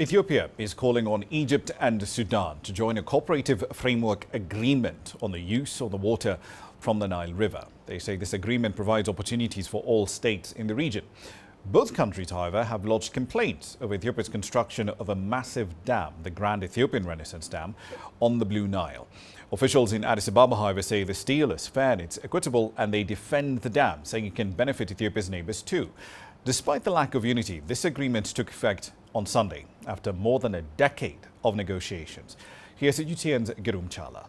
Ethiopia is calling on Egypt and Sudan to join a cooperative framework agreement on the use of the water from the Nile River. They say this agreement provides opportunities for all states in the region. Both countries, however, have lodged complaints over Ethiopia's construction of a massive dam, the Grand Ethiopian Renaissance Dam, on the Blue Nile. Officials in Addis Ababa, however, say the deal is fair and it's equitable, and they defend the dam, saying it can benefit Ethiopia's neighbors too. Despite the lack of unity, this agreement took effect on Sunday after more than a decade of negotiations. Here's CGTN's Girum Chala.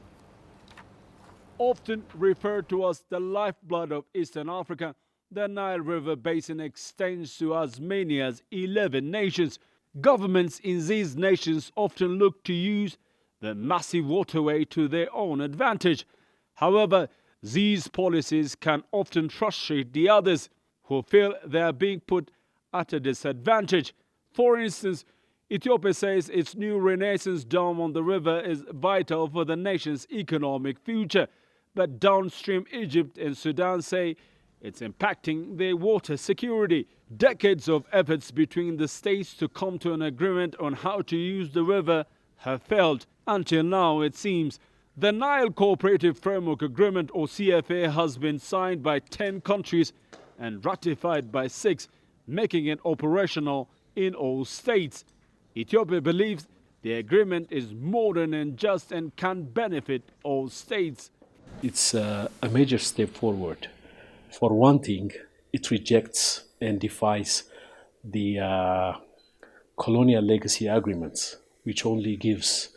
Often referred to as the lifeblood of Eastern Africa, the Nile River Basin extends to as many as 11 nations. Governments in these nations often look to use the massive waterway to their own advantage. However, these policies can often frustrate the others who feel they are being put at a disadvantage. For instance, Ethiopia says its new Renaissance Dam on the river is vital for the nation's economic future. But downstream Egypt and Sudan say it's impacting their water security. Decades of efforts between the states to come to an agreement on how to use the river have failed. Until now, it seems. The Nile Cooperative Framework Agreement, or CFA, has been signed by 10 countries and ratified by 6, making it operational in all states. Ethiopia believes the agreement is modern and just and can benefit all states. It's a major step forward. For one thing, it rejects and defies the colonial legacy agreements, which only gives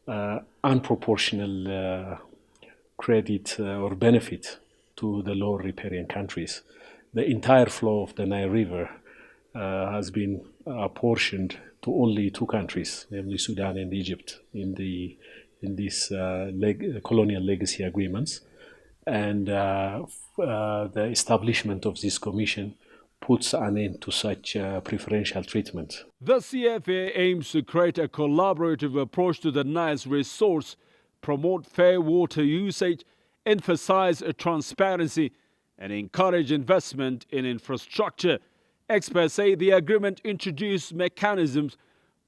unproportional credit or benefit to the lower riparian countries. The entire flow of the Nile River has been apportioned to only 2 countries, namely Sudan and Egypt, in these colonial legacy agreements. And the establishment of this commission puts an end to such preferential treatment. The CFA aims to create a collaborative approach to the Nile's resource, promote fair water usage, emphasize transparency, and encourage investment in infrastructure. Experts say the agreement introduces mechanisms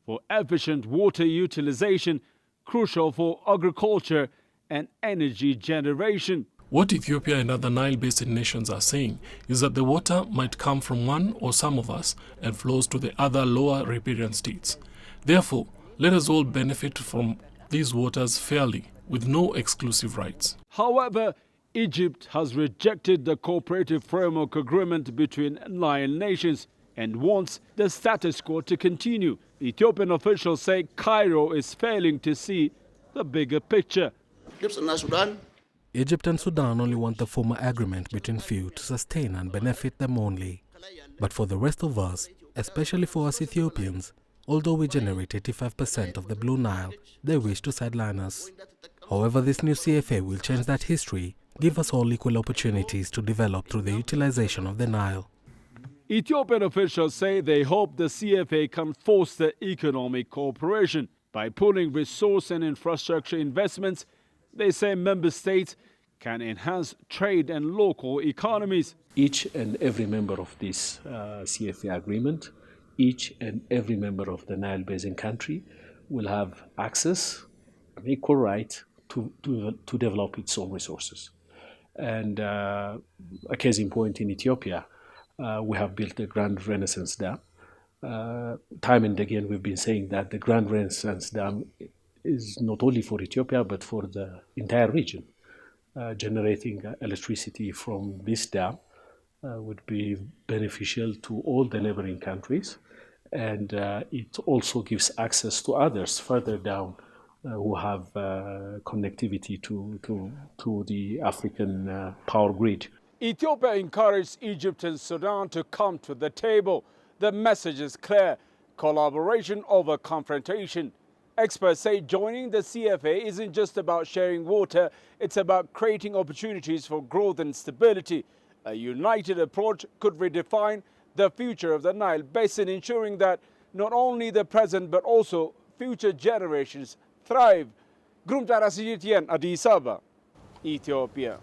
for efficient water utilization, crucial for agriculture and energy generation. What Ethiopia and other Nile Basin nations are saying is that the water might come from one or some of us and flows to the other lower riparian states. Therefore, let us all benefit from these waters fairly, with no exclusive rights. However, Egypt has rejected the Cooperative Framework Agreement between Nile nations and wants the status quo to continue. Ethiopian officials say Cairo is failing to see the bigger picture. Egypt and Sudan only want the former agreement between few to sustain and benefit them only. But for the rest of us, especially for us Ethiopians, although we generate 85% of the Blue Nile, they wish to sideline us. However, this new CFA will change that history, give us all equal opportunities to develop through the utilization of the Nile. Ethiopian officials say they hope the CFA can foster economic cooperation. By pooling resource and infrastructure investments, they say member states can enhance trade and local economies. Each and every member of this CFA agreement, each and every member of the Nile Basin country will have access, an equal right to develop its own resources. And a case in point in Ethiopia, we have built the Grand Renaissance Dam. Time and again we've been saying that the Grand Renaissance Dam is not only for Ethiopia but for the entire region. Generating electricity from this dam would be beneficial to all the neighboring countries, and it also gives access to others further down who have connectivity to the African power grid. Ethiopia encouraged Egypt and Sudan to come to the table. The message is clear: collaboration over confrontation. Experts say joining the CFA isn't just about sharing water, it's about creating opportunities for growth and stability. A united approach could redefine the future of the Nile Basin, ensuring that not only the present but also future generations thrive. Girum Chala, CGTN, Addis Ababa, Ethiopia.